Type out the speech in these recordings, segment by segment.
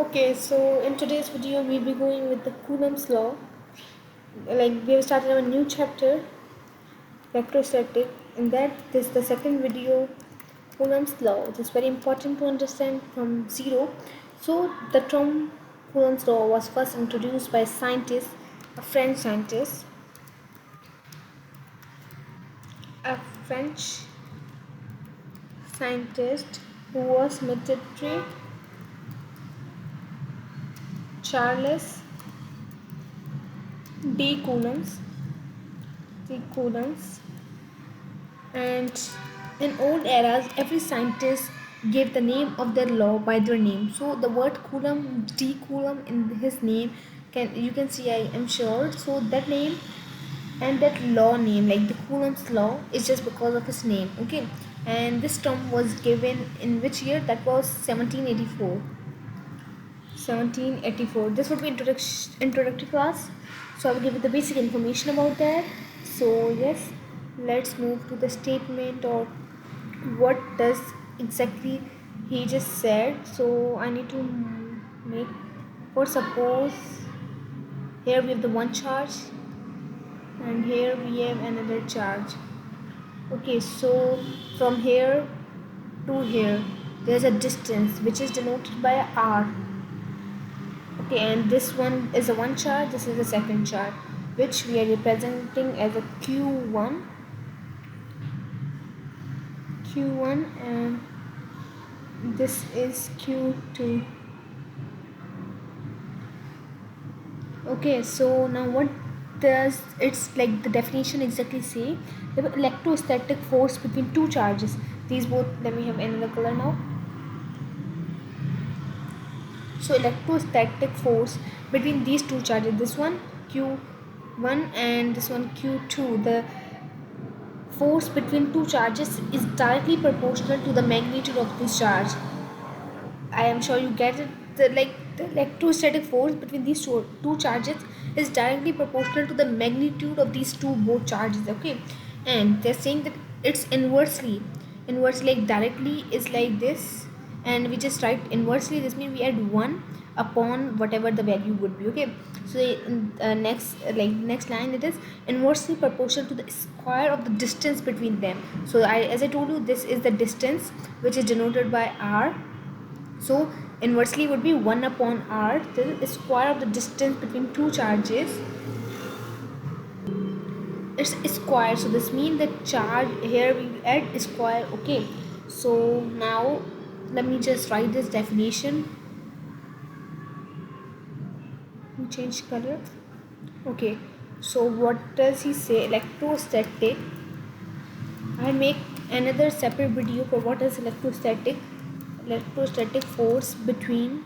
Okay, so in today's video we'll be going with the Coulomb's law. Like we have started a new chapter, electrostatic. In that, this is the second video, Coulomb's law. It is very important to understand from zero. So the term Coulomb's law was first introduced by a scientist, a French scientist, a French scientist who was military Charles D. Coulombs. And in old eras, every scientist gave the name of their law by their name. So the word Coulomb, D. Coulomb in his name, you can see, I am sure. So that name and that law name, like the Coulomb's law, is just because of his name. Okay, and this term was given in which year? That was 1784. 1784. This would be introductory class. So I will give you the basic information about that. So yes, let's move to the statement or what does exactly he just said. So I need to make, for suppose here we have the one charge and here we have another charge. Okay, so from here to here there's a distance which is denoted by r. Okay, and this one is a one charge, this is the second charge, which we are representing as a q1, and this is q2. Okay, so now what does it's like the definition exactly say? The electrostatic force between two charges. These both, let me have another color now. So electrostatic force between these two charges, this one q1 and this one q2, the force between two charges is directly proportional to the magnitude of this charge. I am sure you get it. The electrostatic force between these two charges is directly proportional to the magnitude of these two both charges. Okay, and they're saying that it's inversely, like directly is like this, and we just write inversely. This means we add 1 upon whatever the value would be. Okay, so next line, it is inversely proportional to the square of the distance between them. So as I told you, this is the distance which is denoted by r. So inversely would be 1 upon r, the square of the distance between two charges. It's square, so this means the charge here we add square. Okay, so now let me just write this definition. Change color. Okay, so what does he say? Electrostatic. I make another separate video for what is electrostatic force between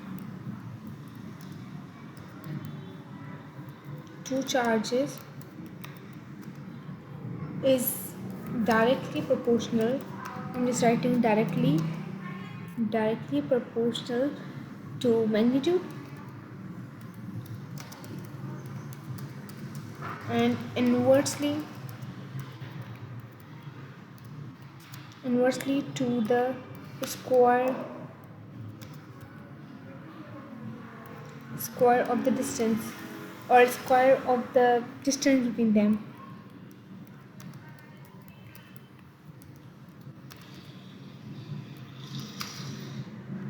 two charges is directly proportional. I'm just writing directly proportional to magnitude, and inversely to the square of the distance, or square of the distance between them.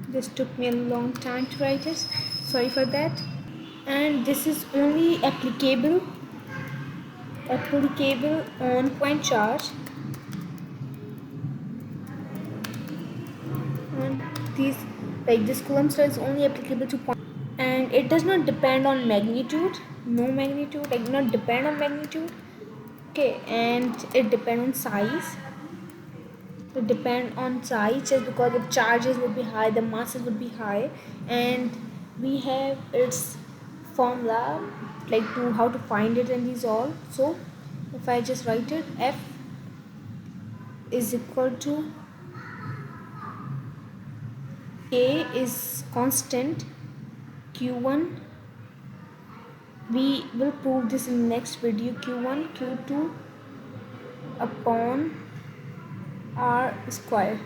This took me a long time to write it, sorry for that. And this is only applicable on point charge, and this Coulomb's law is only applicable to point, and it does not depend on magnitude. No magnitude, like not depend on magnitude. Okay, and it depend on size. Just because the charges would be high, the masses would be high, and we have its formula, like to how to find it and these all. So if I just write it, F is equal to K is constant, Q1, we will prove this in the next video, Q1 Q2 upon r square.